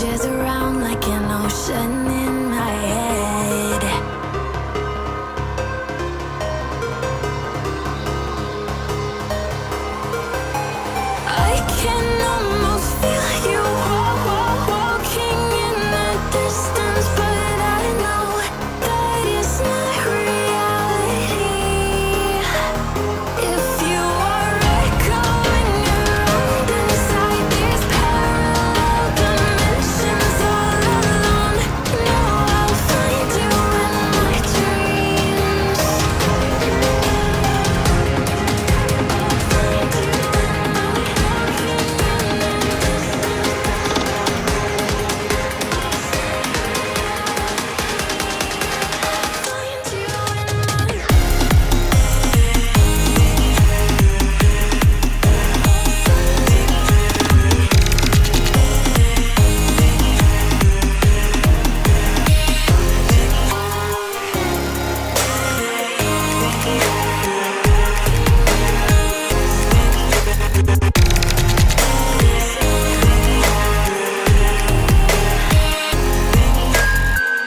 Jazz around like an ocean in my head. I can almost feel you walking in the distance, but I know that it's not reality. If you are echoing around inside these parallel dimensions all alone, know I'll find you in my dreams.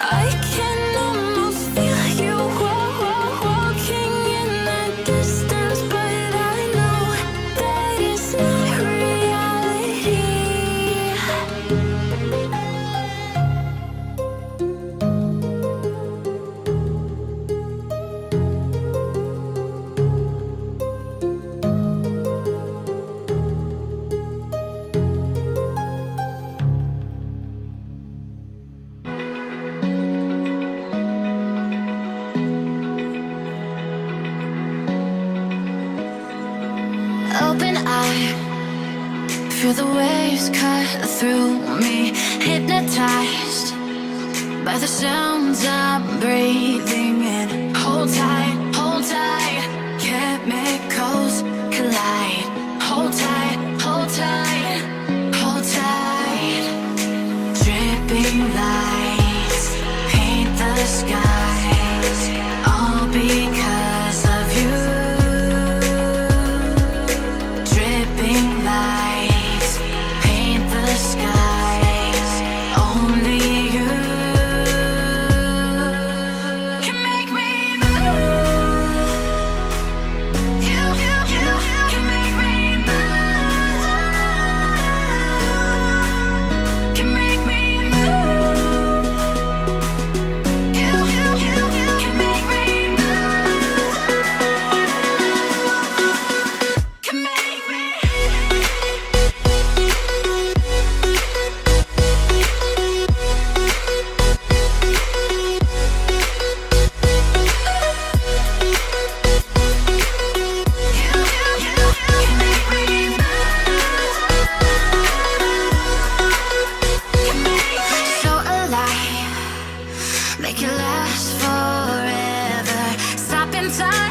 I can almost feel you walking in the distance, but I know that it's not reality. Open eye, feel the waves cut through me, hypnotized by the sounds I'm breathing in. Hold tight, chemicals collide. Hold tight, hold tight, hold tight. Dripping lights paint the skies, all because of you. Dripping lights paint the skies, only you can make me move. You can make me move. Can make me move. You can make me move. Can make me. So alive, make it last forever. Stop in time.